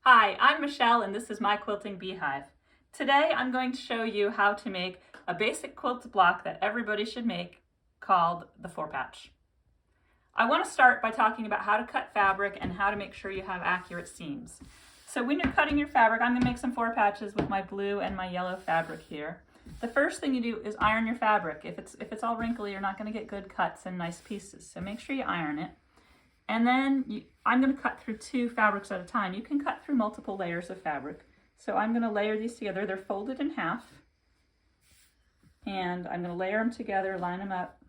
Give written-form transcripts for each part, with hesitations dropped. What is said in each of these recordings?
Hi, I'm Michelle and this is my quilting beehive. Today I'm going to show you how to make a basic quilt block that everybody should make called the 4-patch. I want to start by talking about how to cut fabric and how to make sure you have accurate seams. So when you're cutting your fabric, I'm going to make some 4-patches with my blue and my yellow fabric here. The first thing you do is iron your fabric. If it's all wrinkly, you're not going to get good cuts and nice pieces. So make sure you iron it. And then I'm going to cut through 2 fabrics at a time. You can cut through multiple layers of fabric. So I'm going to layer these together. They're folded in half. And I'm going to layer them together, line them up,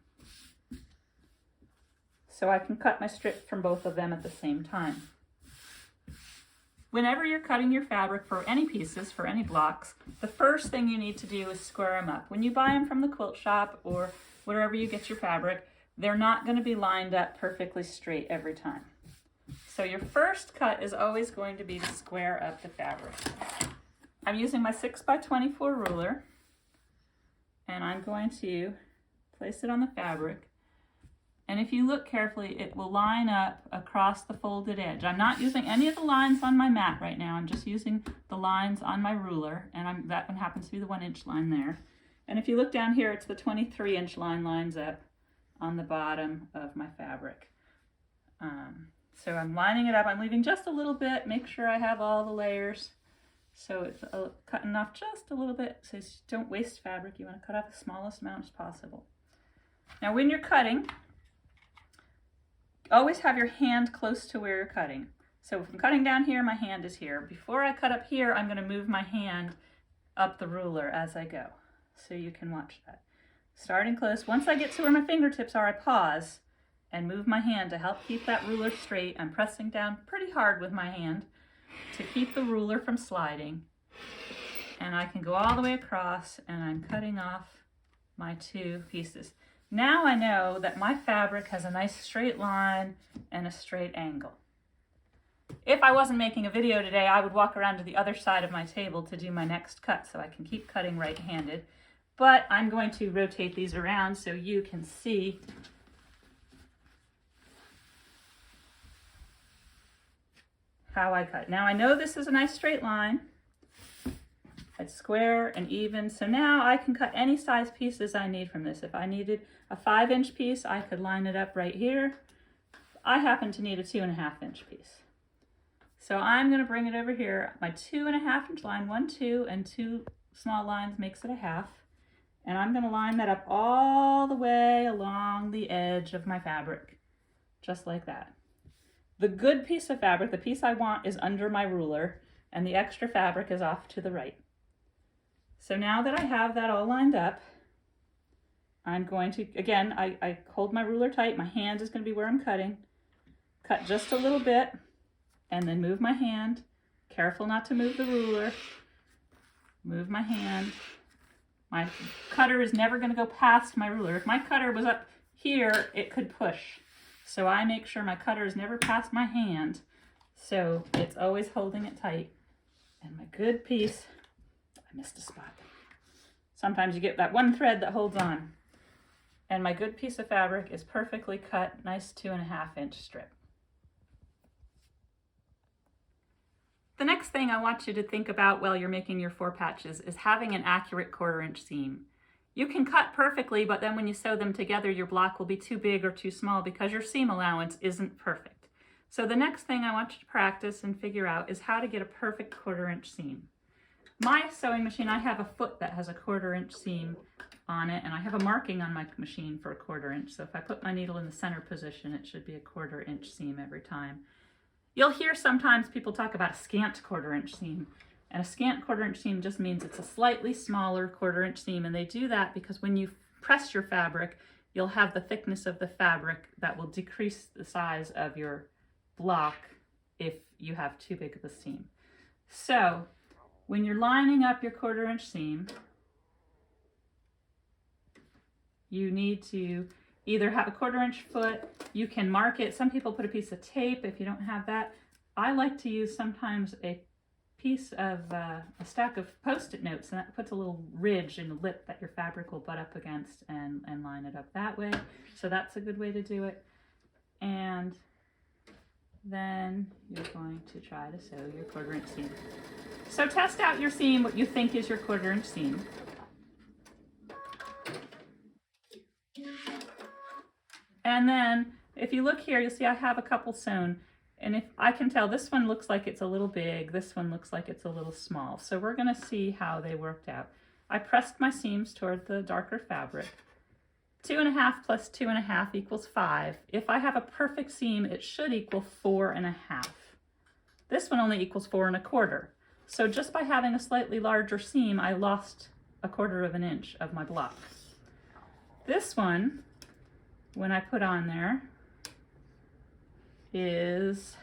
so I can cut my strip from both of them at the same time. Whenever you're cutting your fabric for any pieces, for any blocks, the first thing you need to do is square them up. When you buy them from the quilt shop or wherever you get your fabric, they're not going to be lined up perfectly straight every time. So your first cut is always going to be to square up the fabric. I'm using my 6x24 ruler, and I'm going to place it on the fabric. And if you look carefully, it will line up across the folded edge. I'm not using any of the lines on my mat right now. I'm just using the lines on my ruler, and that one happens to be the 1-inch line there. And if you look down here, it's the 23-inch line lines up on the bottom of my fabric. So I'm lining it up. I'm leaving just a little bit. Make sure I have all the layers. So it's cutting off just a little bit. So don't waste fabric. You want to cut off the smallest amount as possible. Now when you're cutting, always have your hand close to where you're cutting. So if I'm cutting down here, my hand is here. Before I cut up here, I'm going to move my hand up the ruler as I go. So you can watch that. Starting close. Once I get to where my fingertips are, I pause and move my hand to help keep that ruler straight. I'm pressing down pretty hard with my hand to keep the ruler from sliding. And I can go all the way across, and I'm cutting off my 2 pieces. Now I know that my fabric has a nice straight line and a straight angle. If I wasn't making a video today, I would walk around to the other side of my table to do my next cut so I can keep cutting right-handed. But I'm going to rotate these around so you can see how I cut. Now I know this is a nice straight line. It's square and even. So now I can cut any size pieces I need from this. If I needed a 5-inch piece, I could line it up right here. I happen to need a 2.5-inch piece. So I'm going to bring it over here. My 2.5-inch line, 1, 2, and 2 small lines makes it a half. And I'm going to line that up all the way along the edge of my fabric, just like that. The good piece of fabric, the piece I want, is under my ruler, and the extra fabric is off to the right. So now that I have that all lined up, I'm going to, again, I hold my ruler tight. My hand is going to be where I'm cutting. Cut just a little bit, and then move my hand. Careful not to move the ruler. Move my hand. My cutter is never going to go past my ruler. If my cutter was up here, it could push. So I make sure my cutter is never past my hand, so it's always holding it tight. And my good piece, I missed a spot. Sometimes you get that one thread that holds on. And my good piece of fabric is perfectly cut, nice 2.5-inch strip. The next thing I want you to think about while you're making your 4-patches is having an accurate 1/4-inch seam. You can cut perfectly, but then when you sew them together, your block will be too big or too small because your seam allowance isn't perfect. So the next thing I want you to practice and figure out is how to get a perfect 1/4-inch seam. My sewing machine, I have a foot that has a 1/4-inch seam on it, and I have a marking on my machine for a 1/4-inch. So if I put my needle in the center position, it should be a 1/4-inch seam every time. You'll hear sometimes people talk about a scant 1/4-inch seam, and a scant 1/4-inch seam just means it's a slightly smaller 1/4-inch seam, and they do that because when you press your fabric, you'll have the thickness of the fabric that will decrease the size of your block if you have too big of a seam. So when you're lining up your 1/4-inch seam, you need to either have a 1/4-inch foot, you can mark it. Some people put a piece of tape if you don't have that. I like to use sometimes a piece of a stack of Post-it notes, and that puts a little ridge in the lip that your fabric will butt up against and line it up that way. So that's a good way to do it. And then you're going to try to sew your 1/4 inch seam. So test out your seam, what you think is your 1/4 inch seam. And then if you look here, you'll see I have a couple sewn. And if I can tell, this one looks like it's a little big, this one looks like it's a little small. So we're gonna see how they worked out. I pressed my seams toward the darker fabric. 2.5 plus 2.5 equals 5. If I have a perfect seam, it should equal 4.5. This one only equals 4.25. So just by having a slightly larger seam, I lost 1/4 inch of my block. This one, when I put on there, is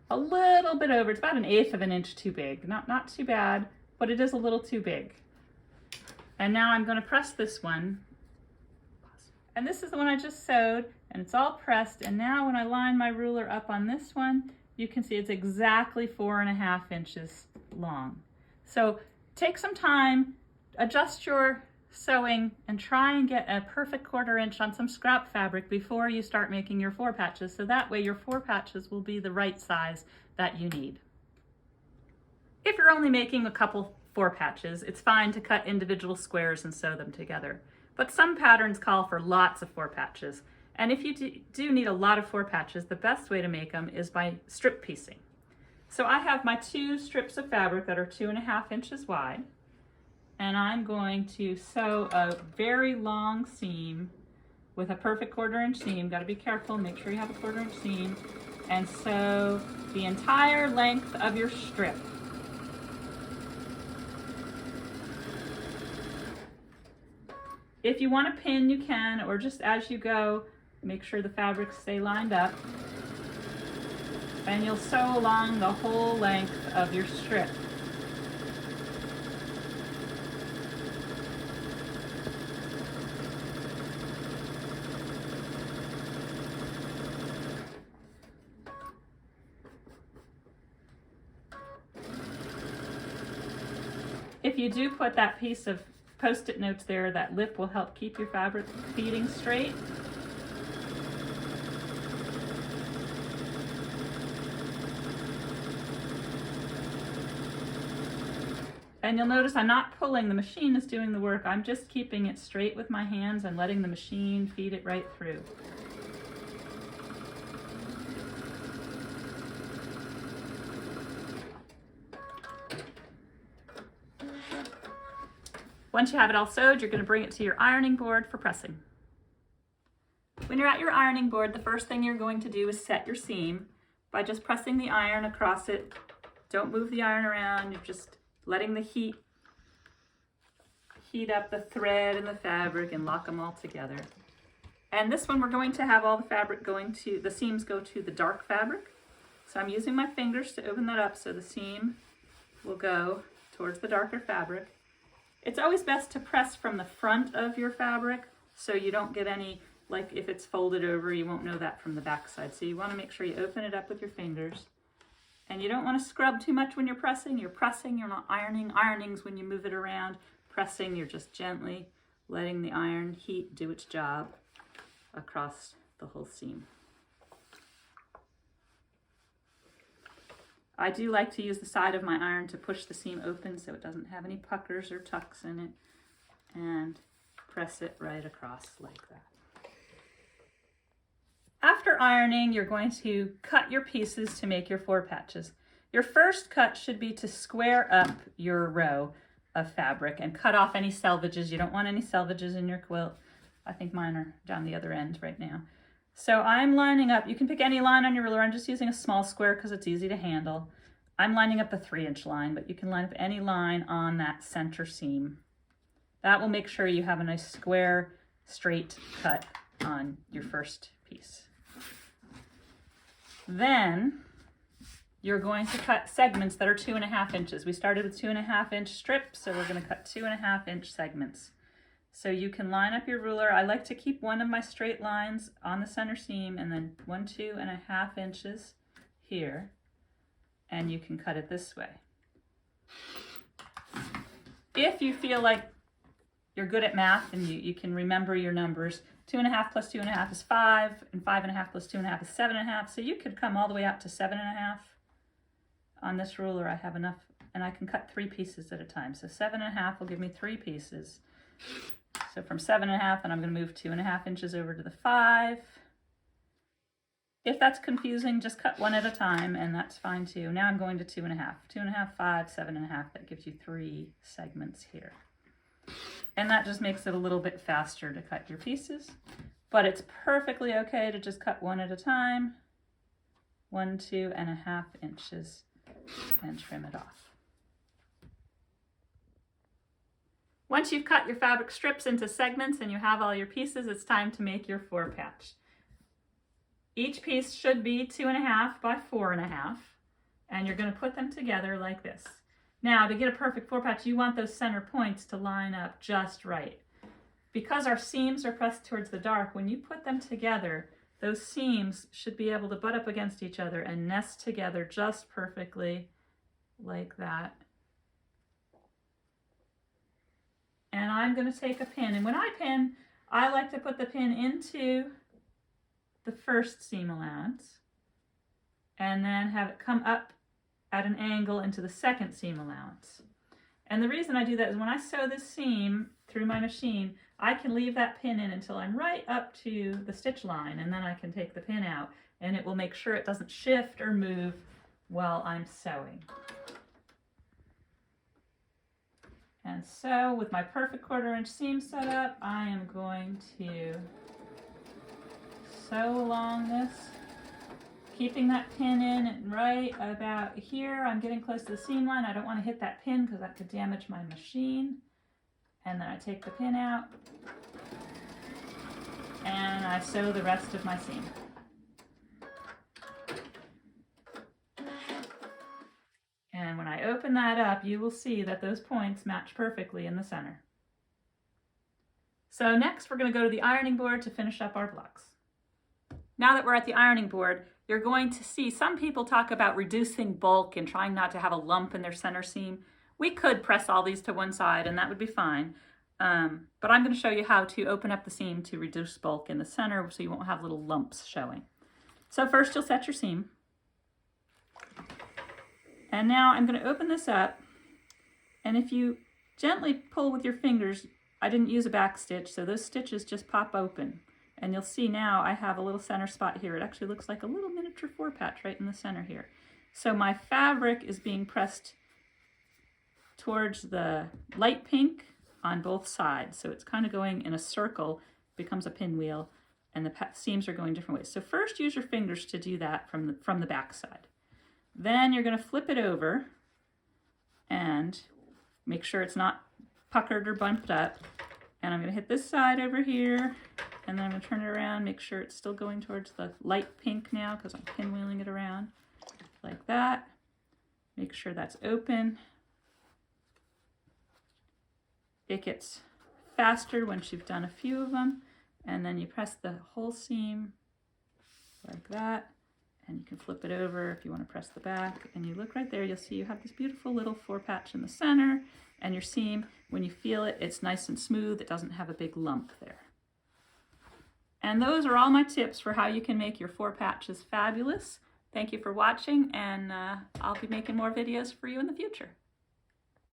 a little bit over. It's about 1/8 inch too big. Not too bad, but it is a little too big. And now I'm going to press this one. And this is the one I just sewed, and it's all pressed. And now when I line my ruler up on this one, you can see it's exactly 4.5 inches long. So take some time, adjust your sewing, and try and get a perfect 1/4 inch on some scrap fabric before you start making your 4 patches. So that way your 4 patches will be the right size that you need. If you're only making a couple 4 patches, it's fine to cut individual squares and sew them together. But some patterns call for lots of 4 patches. And if you do need a lot of 4 patches, the best way to make them is by strip piecing. So I have my 2 strips of fabric that are 2.5 inches wide. And I'm going to sew a very long seam with a perfect 1/4 inch seam. Got to be careful, make sure you have a 1/4 inch seam, and sew the entire length of your strip. If you want to pin, you can, or just as you go, make sure the fabrics stay lined up. And you'll sew along the whole length of your strip. If you do put that piece of Post-it notes there, that lip will help keep your fabric feeding straight. And you'll notice I'm not pulling, the machine is doing the work. I'm just keeping it straight with my hands and letting the machine feed it right through. Once you have it all sewed, you're going to bring it to your ironing board for pressing. When you're at your ironing board, the first thing you're going to do is set your seam by just pressing the iron across it. Don't move the iron around, you're just letting the heat up the thread and the fabric and lock them all together. And this one, we're going to have all the fabric the seams go to the dark fabric. So I'm using my fingers to open that up so the seam will go towards the darker fabric. It's always best to press from the front of your fabric so you don't get any, like if it's folded over, you won't know that from the back side. So you want to make sure you open it up with your fingers. And you don't want to scrub too much when you're pressing. You're pressing, you're not ironing. Ironing's when you move it around. Pressing, you're just gently letting the iron heat do its job across the whole seam. I do like to use the side of my iron to push the seam open so it doesn't have any puckers or tucks in it, and press it right across like that. After ironing, you're going to cut your pieces to make your 4 patches. Your first cut should be to square up your row of fabric and cut off any selvages. You don't want any selvages in your quilt. I think mine are down the other end right now. So I'm lining up, you can pick any line on your ruler. I'm just using a small square because it's easy to handle. I'm lining up the 3-inch line, but you can line up any line on that center seam. That will make sure you have a nice square, straight cut on your first piece. Then you're going to cut segments that are 2.5 inches. We started with 2.5 inch strips, so we're going to cut 2.5 inch segments. So you can line up your ruler. I like to keep one of my straight lines on the center seam and then 2.5 inches here, and you can cut it this way. If you feel like you're good at math and you can remember your numbers, 2.5 plus 2.5 is 5, and 5.5 plus 2.5 is 7.5. So you could come all the way up to 7.5. On this ruler, I have enough, and I can cut 3 pieces at a time. So 7.5 will give me 3 pieces. So from 7.5, and I'm going to move 2.5 inches over to the 5. If that's confusing, just cut 1 at a time, and that's fine too. Now I'm going to 2.5. 2.5, 5, 7.5. That gives you 3 segments here. And that just makes it a little bit faster to cut your pieces. But it's perfectly okay to just cut 1 at a time. 1, 2.5 inches, and trim it off. Once you've cut your fabric strips into segments and you have all your pieces, it's time to make your 4 patch. Each piece should be 2.5 by 4.5, and you're going to put them together like this. Now, to get a perfect 4 patch, you want those center points to line up just right. Because our seams are pressed towards the dark, when you put them together, those seams should be able to butt up against each other and nest together just perfectly like that. And I'm going to take a pin, and when I pin, I like to put the pin into the first seam allowance and then have it come up at an angle into the second seam allowance. And the reason I do that is when I sew this seam through my machine, I can leave that pin in until I'm right up to the stitch line, and then I can take the pin out, and it will make sure it doesn't shift or move while I'm sewing. And so with my perfect 1/4 inch seam set up, I am going to sew along this, keeping that pin in right about here. I'm getting close to the seam line. I don't want to hit that pin because that could damage my machine. And then I take the pin out and I sew the rest of my seam. And when I open that up, you will see that those points match perfectly in the center. So next we're going to go to the ironing board to finish up our blocks. Now that we're at the ironing board, you're going to see some people talk about reducing bulk and trying not to have a lump in their center seam. We could press all these to one side and that would be fine. But I'm going to show you how to open up the seam to reduce bulk in the center so you won't have little lumps showing. So first you'll set your seam. And now I'm going to open this up, and if you gently pull with your fingers, I didn't use a back stitch, so those stitches just pop open. And you'll see now I have a little center spot here. It actually looks like a little miniature 4 patch right in the center here. So my fabric is being pressed towards the light pink on both sides. So it's kind of going in a circle, becomes a pinwheel, and the seams are going different ways. So first use your fingers to do that from the back side. Then you're going to flip it over and make sure it's not puckered or bumped up. And I'm going to hit this side over here, and then I'm going to turn it around, make sure it's still going towards the light pink now because I'm pinwheeling it around like that. Make sure that's open. It gets faster once you've done a few of them, and then you press the whole seam like that. And you can flip it over if you want to press the back, and you look right there, you'll see you have this beautiful little 4 patch in the center, and your seam, when you feel it, it's nice and smooth. It doesn't have a big lump there. And those are all my tips for how you can make your 4 patches fabulous. Thank you for watching, and I'll be making more videos for you in the future.